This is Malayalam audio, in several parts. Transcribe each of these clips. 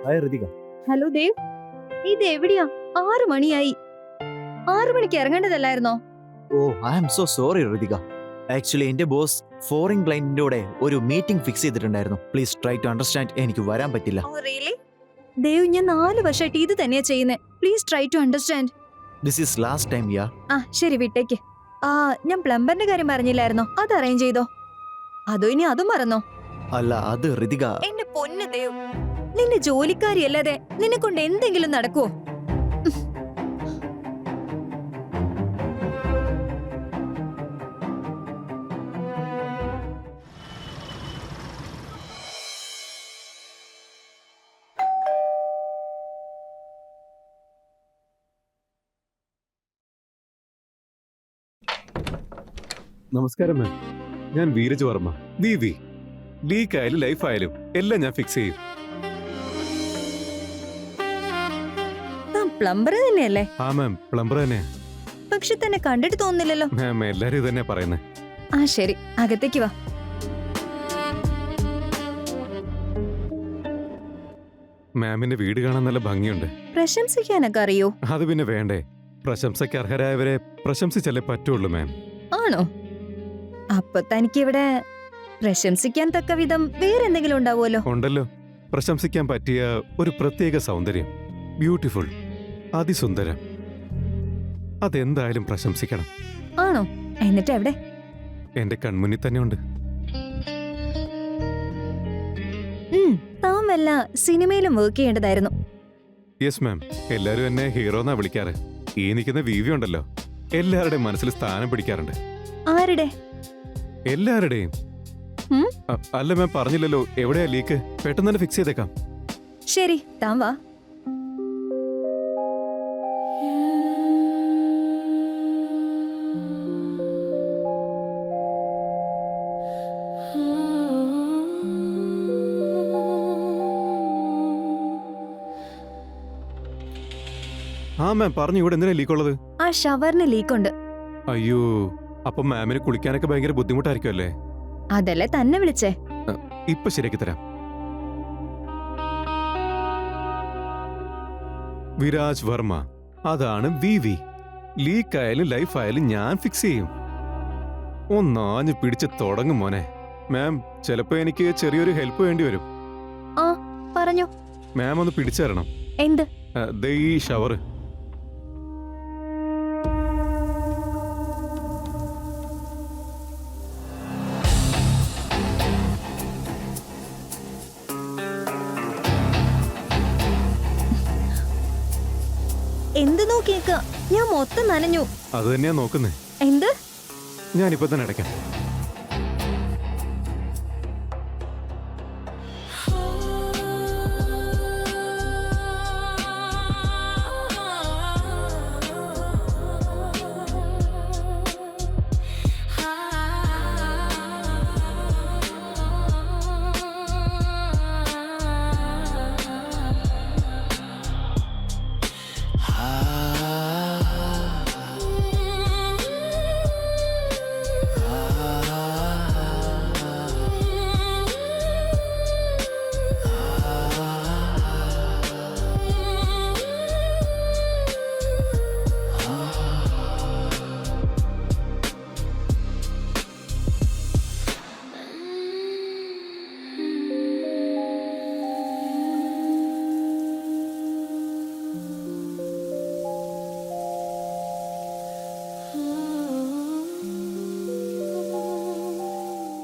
ഹായ് ഋതിക. ഹലോ ദേവ്, ഇത് എവിടെയാ? 6 മണിയായി. 6 മണിക്ക് ഇറങ്ങേണ്ടതല്ലായിരുന്നോ? Oh I am so sorry Ritika. Actually എന്റെ ബോസ് ഫോറിൻ ക്ലയന്റിന്റെ കൂടെ ഒരു മീറ്റിംഗ് ഫിക്സ് ചെയ്തിട്ടുണ്ടായിരുന്നു. Please try to understand. എനിക്ക് വരാൻ പറ്റില്ല. Oh really? ദേവ്, ഞാൻ 4 വർഷമായിട്ട് ഇത് തന്നെയാ ചെയ്യുന്നേ. Please try to understand. This is last time യാ. ശരി, വിട്ടേക്ക്. ഞാൻ പ്ലംബറിന്റെ കാര്യം പറഞ്ഞില്ലായിരുന്നോ? അത് അറേഞ്ച് ചെയ്തോ? അതോ ഇനി അതും മറന്നോ? അല്ല, അത് ഋതിക. എന്റെ പൊന്ന് ദേവ്, നിന്റെ ജോലിക്കാരി അല്ലാതെ നിന്നെ കൊണ്ട് എന്തെങ്കിലും നടക്കുവോ? നമസ്കാരം മാം, ഞാൻ വീരജ് വർമ്മ. വി ലീക്ക് ആയാലും ലൈഫ് ആയാലും എല്ലാം ഞാൻ ഫിക്സ് ചെയ്യും. പ്ലംബർ തന്നെയല്ലേ? ആ മാം, പ്ലംബർ തന്നെ. പക്ഷെ തന്നെ കണ്ടിട്ട് തോന്നുന്നില്ലല്ലോ. മാം, എല്ലാരും ഇതന്നെ പറയുന്നേ. ശരി, അകത്തേക്ക് വാ. മാമിന്റെ വീട് കാണാൻ നല്ല ഭംഗിയുണ്ട്. പ്രശംസിക്കാനൊക്കെ അറിയോ? അത് പിന്നെ വേണ്ടേ, പ്രശംസയ്ക്ക് അർഹരായവരെ പ്രശംസിച്ചല്ലേ പറ്റുള്ളൂ മാം. ആണോ? അപ്പൊ തനിക്കിവിടെ പ്രശംസിക്കാൻ തക്ക വിധം വേറെന്തെങ്കിലും ഉണ്ടാവുമല്ലോ? ഉണ്ടല്ലോ, പ്രശംസിക്കാൻ പറ്റിയ ഒരു പ്രത്യേക സൗന്ദര്യം. ബ്യൂട്ടിഫുൾ, അതിസുന്ദരം. അതെന്തായാലും പ്രശംസിക്കണം. ആണോ? എന്നിട്ട് എവിടെ? എന്റെ കൺമുന്നിൽ തന്നെ ഉണ്ട്. താൻ വല്ല സിനിമയിലും വർക്ക് ചെയ്യേണ്ടതായിരുന്നു. യെസ് മാം, എല്ലാരും എന്നെ ഹീറോ എന്നാ വിളിക്കാറ്. ഈ നിൽക്കുന്ന വിവി ഉണ്ടല്ലോ, എല്ലാവരുടെയും മനസ്സിൽ സ്ഥാനം പിടിക്കാറുണ്ട്. ആരുടെ? എല്ലാവരുടെയും. അല്ല മാം, പറഞ്ഞില്ലല്ലോ എവിടെയാ ലീക്ക്. പെട്ടെന്ന് തന്നെ ഫിക്സ് ചെയ്തേക്കാം. ശരി, താൻ വാ. ആ മാം, പറഞ്ഞു. ഇവിടെ എന്തിനാ ലീക്കുള്ളത്? ആ ഷവറിന് ലീക്കുണ്ട്. അയ്യോ, അപ്പൊ മാമിന് കുളിക്കാനൊക്കെ ഭയങ്കര ബുദ്ധിമുട്ടായിരിക്കും അല്ലേ? അതല്ലേ തന്നെ വിളിച്ചേ. ഇപ്പൊ ശരിയാക്കി തരാം. വിരാജ് വർമ്മ, അതാണ് വി. ലീക്ക് ആയാലും ലൈഫ് ആയാലും ഞാൻ ഫിക്സ് ചെയ്യും. ഒന്നാഞ്ഞ് പിടിച്ച് തുടങ്ങും മോനെ. മാം, ചിലപ്പോ എനിക്ക് ചെറിയൊരു ഹെൽപ്പ് വേണ്ടി വരും. പറഞ്ഞോ. മാം ഒന്ന് പിടിച്ചു തരണം. എന്ത്? ദേ ഈ ഷവർ. എന്ത് നോക്കിയേക്ക? ഞാൻ മൊത്തം നനഞ്ഞു. അത് തന്നെയാ നോക്കുന്നേ. എന്ത്? ഞാനിപ്പോ തന്നെ അടയ്ക്കാം.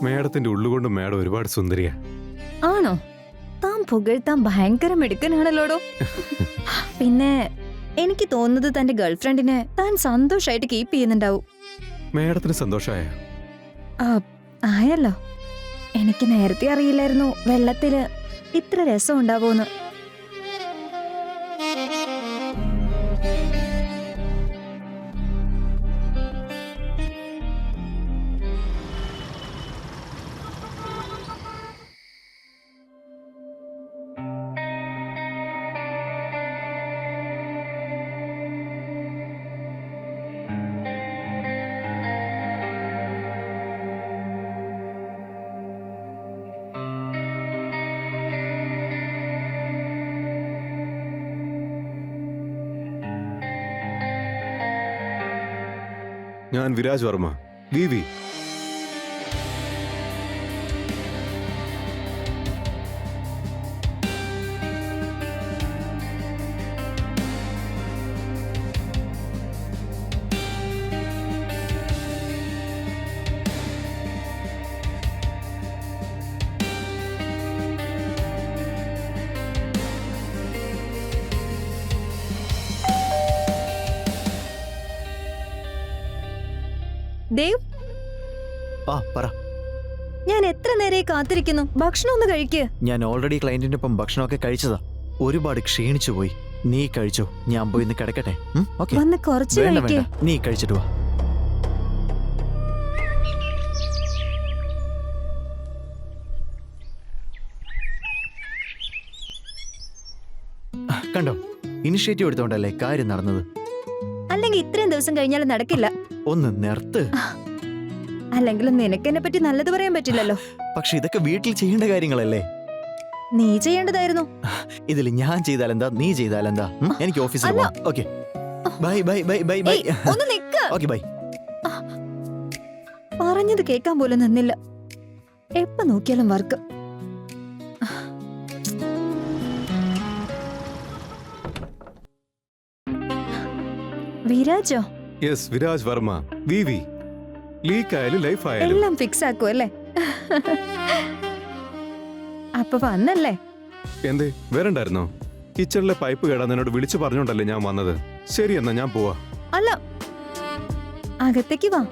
മേഡത്തിന്റെ ഉള്ളുകൊണ്ട് മേഡം ഒരുപാട് സുന്ദരിയാ. ആണോ? താൻ പുകഴ്ത്താൻ ഭയങ്കര മിടുക്കനാണല്ലോടോ. പിന്നെ എനിക്ക് തോന്നുന്നത് തന്റെ ഗേൾഫ്രണ്ടിനെ താൻ സന്തോഷായിട്ട് കീപ്പ് ചെയ്യുന്നുണ്ടാവും. മേഡത്തിന് സന്തോഷമായ? ആയല്ലോ. എനിക്ക് നേരത്തെ അറിയില്ലായിരുന്നു വെള്ളത്തില് ഇത്ര രസം ഉണ്ടാവൂന്ന്. ഞാൻ വിരാജ് വർമ്മ, വിവി. ദേവ്, ആ പറ. ഞാൻ എത്ര നേരമായി കാത്തിരിക്കുന്നു. ഭക്ഷണം ഒന്ന് കഴിക്ക്. ഞാൻ ഓൾറെഡി ക്ലയന്റിന്റെ ഒപ്പം ഭക്ഷണമൊക്കെ കഴിച്ചതാ. ഒരുപാട് ക്ഷീണിച്ചു പോയി. നീ കഴിച്ചോ, ഞാൻ പോയി ഒന്ന് കിടക്കട്ടെ. ഓക്കെ, വന്ന് കുറച്ച് വേണ്ട കഴിക്ക്. വേണ്ട, നീ കഴിച്ചിട്ട് വാ. കണ്ടോ, ഇനിഷ്യേറ്റീവ് എടുത്തോണ്ടല്ലേ കാര്യം നടന്നത്. അല്ലെങ്കിൽ ഇത്രയും ദിവസം കഴിഞ്ഞാലും നടക്കില്ല. ഒന്ന് നിർത്ത്. അല്ലെങ്കിലും നിനക്ക് എന്നെ പറ്റി നല്ലത് പറയാൻ പറ്റില്ലല്ലോ. പക്ഷെ ഇതൊക്കെ വീട്ടിൽ ചെയ്യേണ്ട കാര്യങ്ങളല്ലേ. നീ ചെയ്യേണ്ടതായിരുന്നു. ഇതിൽ ഞാൻ ചെയ്താലെന്താ, നീ ചെയ്താലെന്താ? എനിക്ക് ഓഫീസിൽ അല്ല. പോവാം. Okay, bye bye bye bye bye. ഏയ്, ഒന്ന് നിക്ക്. Okay, by. പറഞ്ഞത് കേൾക്കാൻ പോലും നിന്നില്ല. എപ്പ നോക്കിയാലും വർക്ക്. വിരാജോ? യെസ്, വിരാജ് വർമ്മ, വിവി. ലീക്ക് ആയാലും ലൈഫ് ആയാലും എല്ലാം ഫിക്സ് ആക്കും അല്ലേ? അപ്പൊ വന്നല്ലേ? എന്തേ വരണ്ടായിരുന്നോ? കിച്ചണിലെ പൈപ്പ് കേടാൻ എന്നോട് വിളിച്ചു പറഞ്ഞോണ്ടല്ലേ ഞാൻ വന്നത്. ശരി, എന്നാ ഞാൻ പോവാ. അല്ല, അകത്തേക്ക് വാ.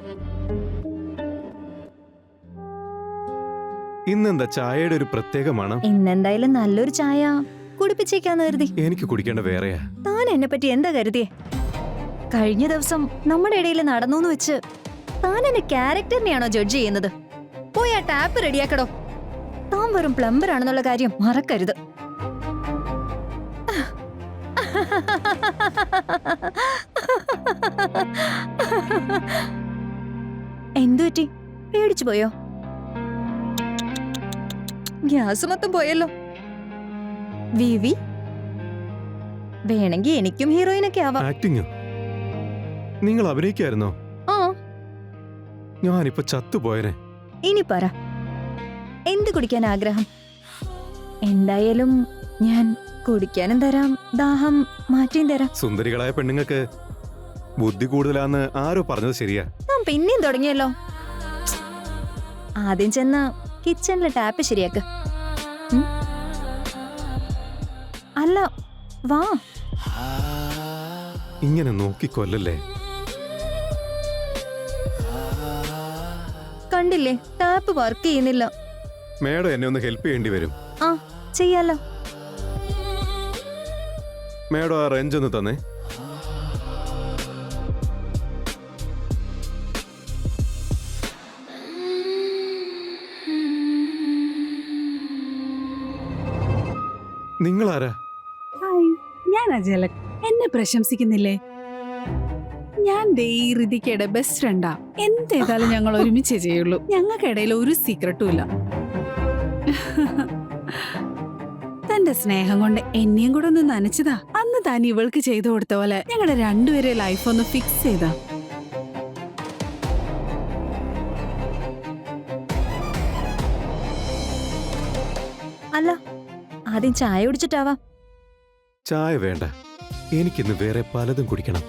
ഇന്നെന്താ ചായയുടെ ഒരു പ്രത്യേക മണം? ഇന്നെന്തായാലും നല്ലൊരു ചായ കുടിപ്പിച്ചേക്കാന്ന് കരുതി. എനിക്ക് കുടിക്കേണ്ട വേറെയാ. താൻ എന്നെ പറ്റി എന്താ കരുതിയേ? കഴിഞ്ഞ ദിവസം നമ്മുടെ ഇടയിൽ നടന്നൂന്ന് വെച്ച് താൻ എന്റെ ക്യാരക്ടറിനെയാണോ ജഡ്ജ് ചെയ്യുന്നത്? പോയി ആ ടാപ്പ് റെഡിയാക്കടോ. താൻ വെറും പ്ലംബർ ആണെന്നുള്ള കാര്യം മറക്കരുത്. എന്തുപറ്റി? പേടിച്ചു പോയോ? ഗ്യാസ് മൊത്തം പോയല്ലോ. വിവി, വേണമെങ്കിൽ എനിക്കും ഹീറോയിനൊക്കെ ആവാം. ആക്ടിങ് നിങ്ങൾ അഭിനയിക്കായിരുന്നോ? ആ, ഞാനിപ്പോ ചത്തുപോയനെ. ഇനി പറ, എന്ത് കുടിക്കാൻ ആഗ്രഹം? എന്തായാലും ഞാൻ കുടിക്കാനും തരാം, ദാഹം മാറ്റിയും തരാം. സുന്ദരികളായ പെണ്ണുങ്ങൾക്ക് ബുദ്ധി കൂടുതലാന്ന് ആരോ പറഞ്ഞത് ശരിയാ. ഞാൻ പിന്നെയും തുടങ്ങിയല്ലോ. ആദ്യം ചെന്ന് കിച്ചണിലെ ടാപ്പ് ശരിയാക്ക്. അല്ല, വാ. ഇങ്ങനെ നോക്കിക്കൊല്ലല്ലേ. കണ്ടില്ലേ, ടാപ്പ് വർക്ക് ചെയ്യുന്നില്ല. മേഡം എന്നെ ഒന്ന് ഹെൽപ്പ് ചെയ്യേണ്ടി വരും. ആ, ചെയ്യാലോ. മേഡം ആ റേഞ്ച് ഒന്ന് തന്നേ. നിങ്ങളാരാ? ഹായ്, ഞാൻ അജലക്. എന്നെ പ്രശംസിക്കുന്നില്ലേ? ഞാൻ ഋതികയുടെ ബെസ്റ്റ് ഫ്രണ്ടാ. എന്തേതായാലും ഞങ്ങൾ ഒരുമിച്ചേ ചെയ്യുള്ളൂ. ഞങ്ങൾക്കിടയിൽ ഒരു സീക്രട്ടും ഇല്ല. തന്റെ സ്നേഹം കൊണ്ട് എന്നെയും കൂടെ ഒന്ന് നനച്ചതാ. അന്ന് താൻ ഇവൾക്ക് ചെയ്തു കൊടുത്ത പോലെ ഞങ്ങളുടെ രണ്ടുപേരെ ലൈഫ് ഒന്ന് ഫിക്സ് ചെയ്താ. അല്ല, ആദ്യം ചായ കുടിച്ചിട്ടാവാം. ചായ വേണ്ട, എനിക്കിന്ന് വേറെ പലതും കുടിക്കണം.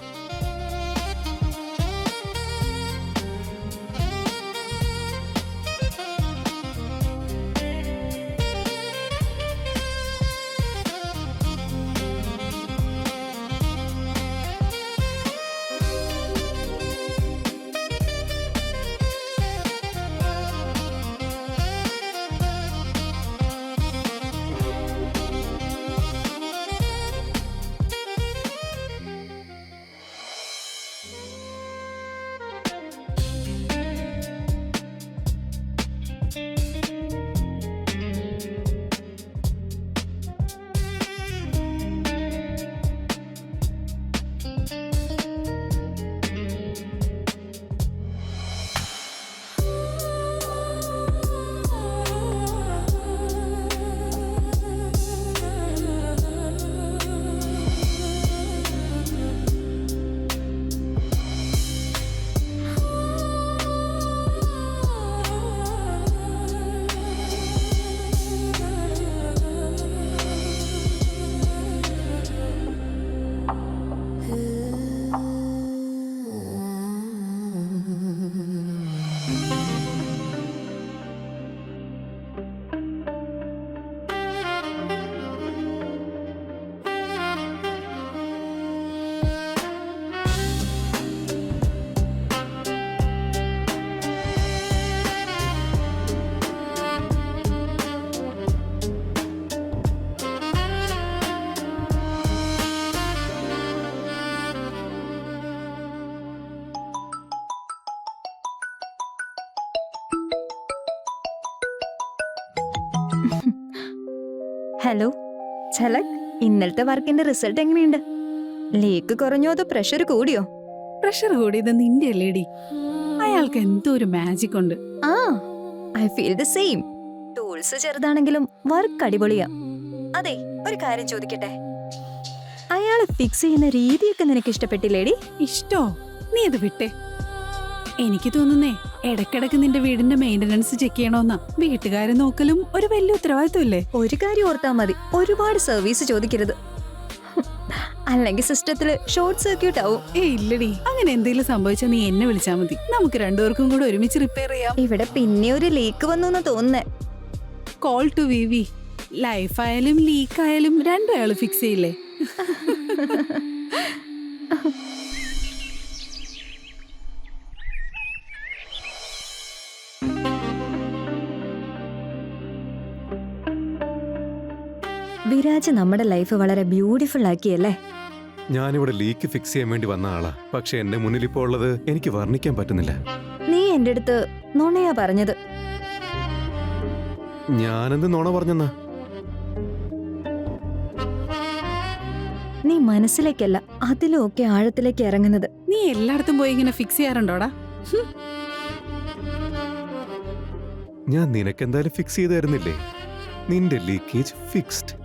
ഹലോ ഝലക്, ഇന്നലത്തെ വർക്കിന്റെ റിസൾട്ട് എങ്ങനെയുണ്ട്? ലീക്ക് കുറഞ്ഞോ അതോ പ്രഷർ കൂടിയോ? പ്രഷർ കൂടിയത് നിന്റെ അല്ലേടി. അയാൾക്ക് എന്തോ ഒരു മാജിക് ഉണ്ട്. ആ, I feel the same. Tools ചെറുതാണെങ്കിലും വർക്ക് അടിപൊളിയാ. അതെ, ഒരു കാര്യം ചോദിക്കട്ടെ, അയാളെ ഫിക്സ് ചെയ്യുന്ന രീതിയൊക്കെ നിനക്ക് ഇഷ്ടപ്പെട്ടില്ലേടി? ഇഷ്ടോ? നീ ഇത് വിട്ടേ. എനിക്ക് തോന്നുന്നേ ഇടക്കിടക്ക് നിന്റെ വീടിന്റെ മെയിന്റനൻസ് ചെക്ക് ചെയ്യണമെന്നാ. വീട്ടുകാരെ നോക്കലും ഒരു വലിയ ഉത്തരവാദിത്വമല്ലേ? ഒരു കാര്യം ഓർത്താ മതി, ഒരുപാട് സർവീസ് ചോദിക്കരുത്. അല്ലെങ്കിൽ സിസ്റ്റത്തില് ഷോർട്ട് സർക്യൂട്ട് ആവും. ഇല്ലടി, അങ്ങനെ എന്തെങ്കിലും സംഭവിച്ചാൽ നീ എന്നെ വിളിച്ചാ മതി. നമുക്ക് രണ്ടുപേർക്കും കൂടെ ഒരുമിച്ച് റിപ്പയർ ചെയ്യാം. ഇവിടെ പിന്നെ ഒരു ലീക്ക് വന്നു തോന്നുന്നേ. കോൾ ടു വിവി. ലൈഫ് ആയാലും ലീക്ക് ആയാലും രണ്ടും അയാൾ ഫിക്സ് ചെയ്യില്ലേ? വിരാജ് നമ്മുടെ ലൈഫ് വളരെ ബ്യൂട്ടിഫുൾ ആക്കിയല്ലേ? ഞാനിവിടെ ലീക്ക് ഫിക്സ് ചെയ്യാൻ വേണ്ടി വന്ന ആളാ. പക്ഷെ എന്റെ മുന്നിൽ ഇപ്പോൾ ഉള്ളത് എനിക്ക് വർണ്ണിക്കാൻ പറ്റുന്നില്ല. നീ എന്റെ അടുത്ത് നുണയാ പറഞ്ഞത്. ഞാനെന്ത് നുണ പറഞ്ഞെന്നാ? നീ മനസ്സിലേക്കല്ല അതിലും ഒക്കെ ആഴത്തിലേക്ക് ഇറങ്ങുന്നത്. നീ എല്ലായിടത്തും പോയി ഇങ്ങനെ ഫിക്സ് ചെയ്യാറുണ്ടോടാ? ഞാൻ നിനക്കെന്തായാലും ഫിക്സ് ചെയ്ത് തരുന്നില്ലേ? നിന്റെ ലീക്കേജ് ഫിക്സ്ഡ്.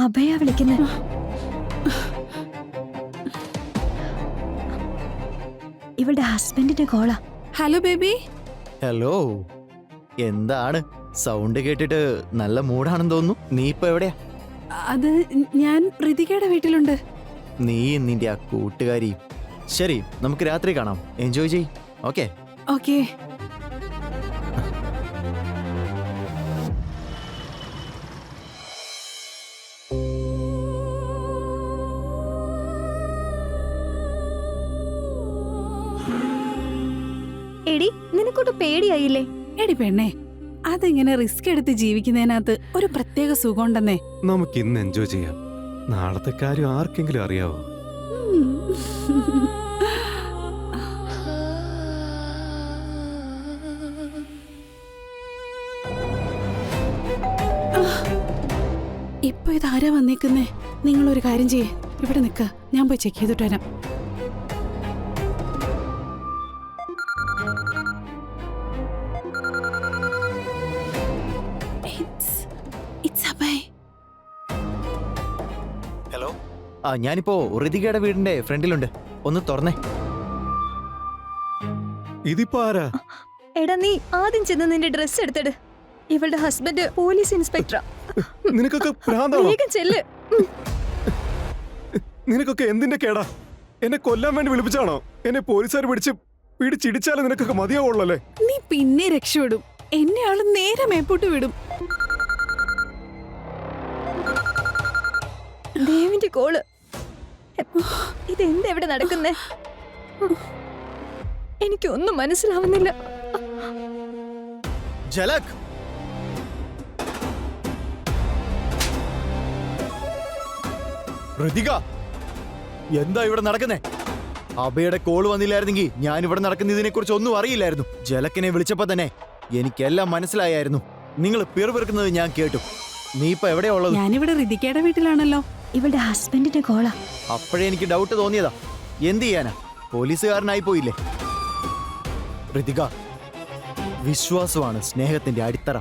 അഭയ വിളിക്കുന്ന. ഇവളുടെ ഹസ്ബൻഡിന്റെ കോളാ. Hello baby. ഹലോ, എന്താണ് സൗണ്ട് കേട്ടിട്ട് നല്ല മൂഡാണെന്ന് തോന്നുന്നു. നീ ഇപ്പൊ എവിടെയാ? അത് ഞാൻ ഋതികയുടെ വീട്ടിലുണ്ട്. നീ നിന്റെ ആ കൂട്ടുകാരി. ശരി, നമുക്ക് രാത്രി കാണാം. എൻജോയ് ചെയ്. ഓക്കെ? ഓക്കെ. എടി, നിനക്കൊട്ട് പേടിയായില്ലേ? എടി പെണ്ണേ, അതിങ്ങനെ റിസ്ക് എടുത്ത് ജീവിക്കുന്നതിനകത്ത് ഒരു പ്രത്യേക സുഖം ഉണ്ടെന്നേ. നമുക്ക് ഇന്ന് എൻജോയ് ചെയ്യാം. നാളത്തെ കാര്യം ആർക്കെങ്കിലും അറിയാവോ? ഇപ്പൊ ഇതാരാ വന്നേക്കുന്നേ? നിങ്ങളൊരു കാര്യം ചെയ്യേ, ഇവിടെ നിക്ക, ഞാൻ പോയി ചെക്ക് ചെയ്തിട്ട് വരാം. ഹലോ, ആ ഞാനിപ്പോ ഋതികയുടെ വീടിന്റെ ഫ്രണ്ടിലുണ്ട്. ഒന്ന് തുറന്നേ. ഇതിപ്പോ ആരാ? എടാ, നീ ആദ്യം ചെന്ന് നിന്റെ ഡ്രസ് എടുത്തിട്. ഇവളുടെ ഹസ്ബൻഡ് പോലീസ് ഇൻസ്പെക്ടറാ. നിനക്കൊക്കെ ഭ്രാന്താണോ? വേഗം ചെല്ല്. നിനക്കൊക്കെ എന്തിന്റെ കേടാ? എന്നെ കൊല്ലാൻ വേണ്ടി വിളിപ്പിച്ചാണോ? എന്നെ പോലീസുകാർ പിടിച്ചിടിച്ചാലേ നിനക്കൊക്കെ മതിയാവുള്ളല്ലേ? നീ പിന്നെ രക്ഷപ്പെടും. എന്നെ ആള് നേരെ മേപ്പോട്ട് വിടും. ദേവിന്റെ കോള്. ഇതെന്താ ഇവിടെ നടക്കുന്നേ? എനിക്കൊന്നും മനസ്സിലാവുന്നില്ല. ഝലക്, ഋതിക, എന്താ ഇവിടെ നടക്കുന്നേ? അഭയുടെ കോള് വന്നില്ലായിരുന്നെങ്കിൽ ഞാൻ ഇവിടെ നടക്കുന്നതിനെ കുറിച്ച് ഒന്നും അറിയില്ലായിരുന്നു. ജലക്കിനെ വിളിച്ചപ്പോ തന്നെ എനിക്കെല്ലാം മനസ്സിലായായിരുന്നു. നിങ്ങൾ പിറുപിറുക്കുന്നത് ഞാൻ കേട്ടു. നീ ഇപ്പൊ എവിടെയാ ഉള്ളത്? ഞാനിവിടെ ഋതികയുടെ വീട്ടിലാണല്ലോ. ഇവളുടെ ഹസ്ബൻഡിന്റെ കോളാ. അപ്പോഴേ എനിക്ക് ഡൗട്ട് തോന്നിയതാ. എന്ത് ചെയ്യാനാ, പോലീസുകാരനായി പോയില്ലേ? ഋതിക, വിശ്വാസമാണ് സ്നേഹത്തിന്റെ അടിത്തറ.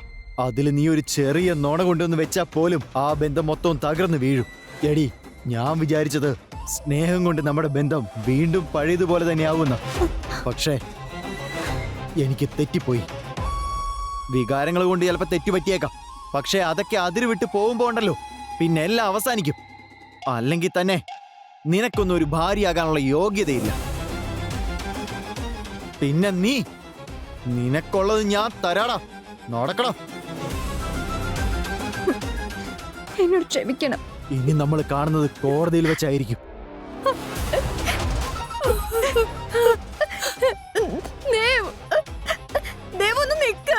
അതിൽ നീ ഒരു ചെറിയ നോണ കൊണ്ടുവന്ന് വെച്ചാൽ പോലും ആ ബന്ധം മൊത്തം തകർന്നു വീഴും. എടി, ഞാൻ വിചാരിച്ചത് സ്നേഹം കൊണ്ട് നമ്മുടെ ബന്ധം വീണ്ടും പഴയതുപോലെ തന്നെയാവുന്ന. പക്ഷേ എനിക്ക് തെറ്റിപ്പോയി. വികാരങ്ങൾ കൊണ്ട് ചിലപ്പോൾ തെറ്റുപറ്റിയേക്കാം. പക്ഷേ അതൊക്കെ അതിര് വിട്ട് പോകുമ്പോ ഉണ്ടല്ലോ, പിന്നെ എല്ലാം അവസാനിക്കും. അല്ലെങ്കിൽ തന്നെ നിനക്കൊന്നും ഒരു ഭാര്യയാകാനുള്ള യോഗ്യതയില്ല. പിന്നെ നിനക്കുള്ളത് ഞാൻ തരാടാ. നടക്കണം. എന്നോട് ക്ഷമിക്കണം. ഇനി നമ്മൾ കാണുന്നത് കോടതിയിൽ വെച്ചായിരിക്കും. ദേവൊന്ന് നിക്ക.